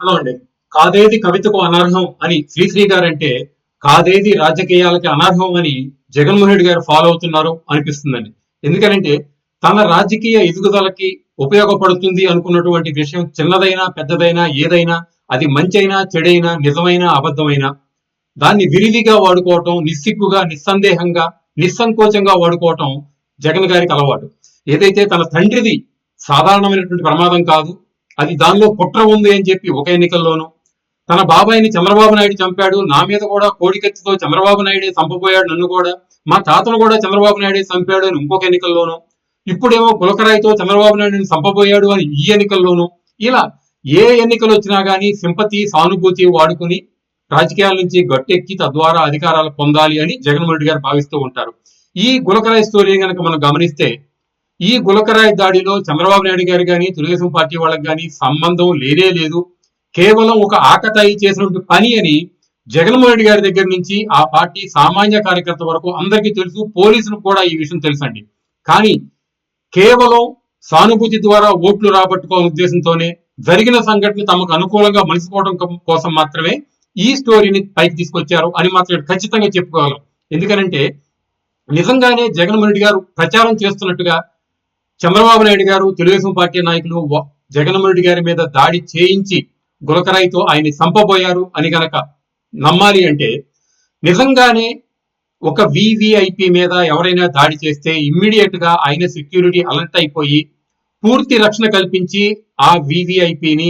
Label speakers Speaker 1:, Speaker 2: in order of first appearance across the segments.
Speaker 1: Hello అండి. కాదేది కవితకు అనర్హం అని శ్రీశ్రీ గారంటే, కాదేది రాజకీయాలకి అనర్హం అని జగన్మోహన్ రెడ్డి గారు ఫాలో అవుతున్నారు అనిపిస్తుందండి. ఎందుకనంటే తన రాజకీయ ఎదుగుదలకి ఉపయోగపడుతుంది అనుకున్నటువంటి విషయం చిన్నదైనా పెద్దదైనా ఏదైనా అది మంచైనా చెడైనా నిజమైన అబద్ధమైనా దాన్ని విరివిగా వాడుకోవటం నిస్సిగ్గుగా నిస్సందేహంగా నిస్సంకోచంగా వాడుకోవటం జగన్ గారికి అలవాటు. ఏదైతే తన తండ్రిది సాధారణమైనటువంటి ప్రమాదం కాదు, అది దానిలో కుట్ర ఉంది అని చెప్పి ఒక ఎన్నికల్లోనూ, తన బాబాయిని చంద్రబాబు నాయుడు చంపాడు, నా మీద కూడా కోడికత్తితో చంద్రబాబు నాయుడే చంపబోయాడు, నన్ను కూడా మా తాతను కూడా చంద్రబాబు నాయుడే చంపాడు అని ఇంకొక ఎన్నికల్లోనూ, ఇప్పుడేమో గులకరాయితో చంద్రబాబు నాయుడిని చంపబోయాడు అని ఈ ఎన్నికల్లోనూ, ఇలా ఏ ఎన్నికలు వచ్చినా కానీ సింపతి సానుభూతి వాడుకుని రాజకీయాల నుంచి గట్టెక్కి తద్వారా అధికారాలు పొందాలి అని జగన్మోహన్ రెడ్డి గారు భావిస్తూ ఉంటారు. ఈ గులకరాయి స్టోరీ కనుక మనం గమనిస్తే, ఈ గులకరాయి దాడిలో చంద్రబాబు నాయుడు గారు కానీ తెలుగుదేశం పార్టీ వాళ్ళకి కానీ సంబంధం లేనే లేదు, కేవలం ఒక ఆకతాయి చేసినటువంటి పని అని జగన్మోహన్ రెడ్డి గారి దగ్గర నుంచి ఆ పార్టీ సామాన్య కార్యకర్త వరకు అందరికీ తెలుసు, పోలీసులకు కూడా ఈ విషయం తెలుసండి. కానీ కేవలం సానుభూతి ద్వారా ఓట్లు రాబట్టుకోవాలనే ఉద్దేశంతోనే జరిగిన సంఘటన తమకు అనుకూలంగా మలుచుకోవడం కోసం మాత్రమే ఈ స్టోరీని పైకి తీసుకొచ్చారు అని మాత్రం ఖచ్చితంగా చెప్పుకోగలం. ఎందుకనంటే నిజంగానే జగన్మోహన్ రెడ్డి గారు ప్రచారం చేస్తున్నట్టుగా చంద్రబాబు నాయుడు గారు తెలుగుదేశం పార్టీ నాయకులు జగన్మోహన్ రెడ్డి గారి మీద దాడి చేయించి గులకరాయితో ఆయన్ని చంపబోయారు అని గనక నమ్మాలి అంటే, నిజంగానే ఒక వివిఐపి మీద ఎవరైనా దాడి చేస్తే ఇమ్మీడియట్ గా ఆయన సెక్యూరిటీ అలర్ట్ అయిపోయి పూర్తి రక్షణ కల్పించి ఆ వివిఐపిని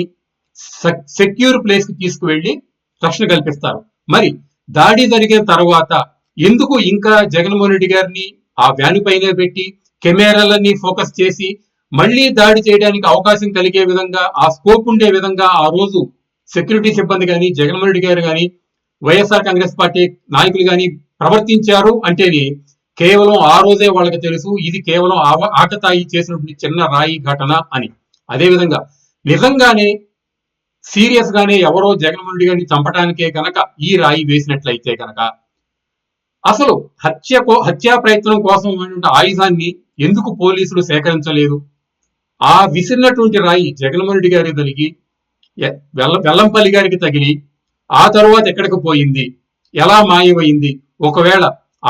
Speaker 1: సెక్యూర్ ప్లేస్ కి తీసుకువెళ్లి రక్షణ కల్పిస్తారు. మరి దాడి జరిగిన తర్వాత ఎందుకు ఇంకా జగన్మోహన్ రెడ్డి గారిని ఆ వ్యాను పైనే పెట్టి కెమెరాలన్నీ ఫోకస్ చేసి మళ్లీ దాడి చేయడానికి అవకాశం కలిగే విధంగా ఆ స్కోప్ ఉండే విధంగా ఆ రోజు సెక్యూరిటీ సిబ్బంది కానీ జగన్మోహన్ రెడ్డి గారు కానీ వైఎస్ఆర్ కాంగ్రెస్ పార్టీ నాయకులు కానీ ప్రవర్తించారు అంటేనే కేవలం ఆ రోజే వాళ్ళకి తెలుసు ఇది కేవలం ఆకతాయి చేసినటువంటి చిన్న రాయి ఘటన అని. అదేవిధంగా నిజంగానే సీరియస్ గానే ఎవరో జగన్మోహన్ రెడ్డి గారిని చంపడానికే కనుక ఈ రాయి వేసినట్లయితే కనుక అసలు హత్యా ప్రయత్నం కోసం ఉన్నటువంటి ఆయుధాన్ని ఎందుకు పోలీసులు సేకరించలేదు? ఆ విసిరినటువంటి రాయి జగన్మోహన్ రెడ్డి గారికి తగిలి వెల్లంపల్లి గారికి తగిలి ఆ తరువాత ఎక్కడికి పోయింది, ఎలా మాయమైంది? ఒకవేళ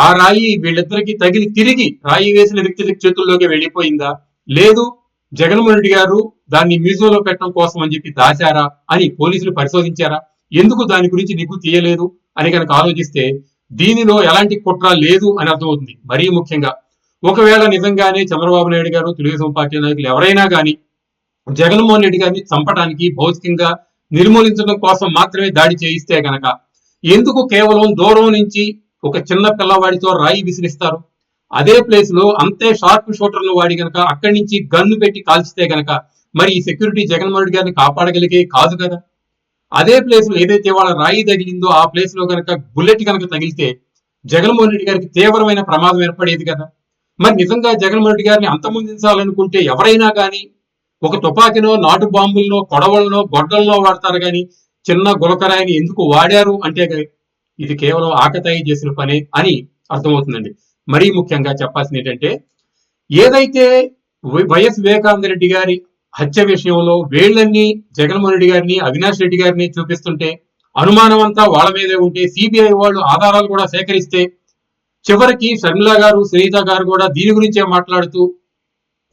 Speaker 1: ఆ రాయి వీళ్ళిద్దరికి తగిలి తిరిగి రాయి వేసిన వ్యక్తి చేతుల్లోకి వెళ్ళిపోయిందా, లేదు జగన్మోహన్ రెడ్డి గారు దాన్ని మ్యూజియంలో పెట్టడం కోసం అని చెప్పి దాచారా అని పోలీసులు పరిశోధించారా? ఎందుకు దాని గురించి నిగ్గు తీయలేదు అని కనుక ఆలోచిస్తే దీనిలో ఎలాంటి కుట్ర లేదు అని అర్థమవుతుంది. మరీ ముఖ్యంగా ఒకవేళ నిజంగానే చంద్రబాబు నాయుడు గారు తెలుగుదేశం పార్టీ నాయకులు ఎవరైనా కానీ జగన్మోహన్ రెడ్డి గారిని చంపడానికి భౌతికంగా నిర్మూలించడం కోసం మాత్రమే దాడి చేయిస్తే గనక ఎందుకు కేవలం దూరం నుంచి ఒక చిన్న పిల్లవాడితో రాయి విసిరిస్తారు? అదే ప్లేస్ లో అంతే షార్ప్ షూటర్ను వాడి గనక అక్కడి నుంచి గన్ను పెట్టి కాల్చితే గనక మరి ఈ సెక్యూరిటీ జగన్మోహన్ రెడ్డి గారిని కాపాడగలిగే కాదు కదా. అదే ప్లేస్ లో ఏదైతే వాళ్ళ రాయి తగిలిందో ఆ ప్లేస్ లో కనుక బుల్లెట్ కనుక తగిలితే జగన్మోహన్ రెడ్డి గారికి తీవ్రమైన ప్రమాదం ఏర్పడేది కదా. మరి నిజంగా జగన్మోహన్ రెడ్డి గారిని అంతమొందించాలనుకుంటే ఎవరైనా కానీ ఒక తుపాకినో నాటు బాంబులనో కొడవలనో గొడ్డలనో వాడతారు కానీ చిన్న గులకరాయిని ఎందుకు వాడారు అంటే ఇది కేవలం ఆకతాయి చేసిన పనే అని అర్థమవుతుందండి. మరీ ముఖ్యంగా చెప్పాల్సింది ఏంటంటే, ఏదైతే వైఎస్ వివేకానంద రెడ్డి గారి హత్య విషయంలో వేళ్లన్నీ జగన్మోహన్ రెడ్డి గారిని అవినాష్ రెడ్డి గారిని చూపిస్తుంటే అనుమానం అంతా వాళ్ళ మీదే ఉంటే సిబిఐ వాళ్ళు ఆధారాలు కూడా సేకరిస్తే చివరికి షర్మిల గారు సునీత గారు కూడా దీని గురించే మాట్లాడుతూ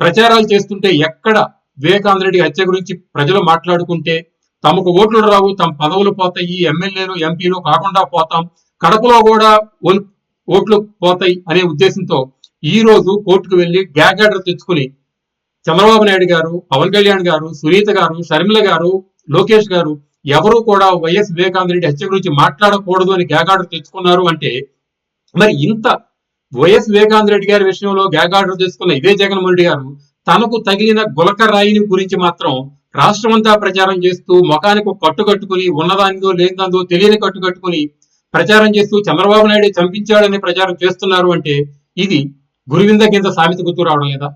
Speaker 1: ప్రచారాలు చేస్తుంటే ఎక్కడ వివేకానంద రెడ్డి హత్య గురించి ప్రజలు మాట్లాడుకుంటే తమకు ఓట్లు రావు, తమ పదవులు పోతాయి, ఎమ్మెల్యేలు ఎంపీలు కాకుండా పోతాం, కడపలో కూడా ఓట్లు పోతాయి అనే ఉద్దేశంతో ఈ రోజు కోర్టుకు వెళ్లి గ్యాగ్ ఆర్డర్ తెచ్చుకుని చంద్రబాబు నాయుడు గారు, పవన్ కళ్యాణ్ గారు, సునీత గారు, షర్మిల గారు, లోకేష్ గారు ఎవరు కూడా వైఎస్ వివేకానంద రెడ్డి హత్య గురించి మాట్లాడకూడదు అని గ్యాగ్ ఆర్డర్ తెచ్చుకున్నారు అంటే, మరి ఇంత వైఎస్ వివేకానంద రెడ్డి గారి విషయంలో గ్యాగ్ ఆర్డర్ తెచ్చుకున్న ఇదే జగన్మోహన్ రెడ్డి గారు తనకు తగిలిన గులక రాయిని గురించి మాత్రం రాష్ట్రమంతా ప్రచారం చేస్తూ ముఖానికి కట్టుకట్టుకుని ఉన్నదానిదో లేనిదాందో తెలియని కట్టుకట్టుకుని ప్రచారం చేస్తూ చంద్రబాబు నాయుడు చంపించాడని ప్రచారం చేస్తున్నారు అంటే ఇది గురువింద కింద సామెత గుర్తు రావడం లేదా?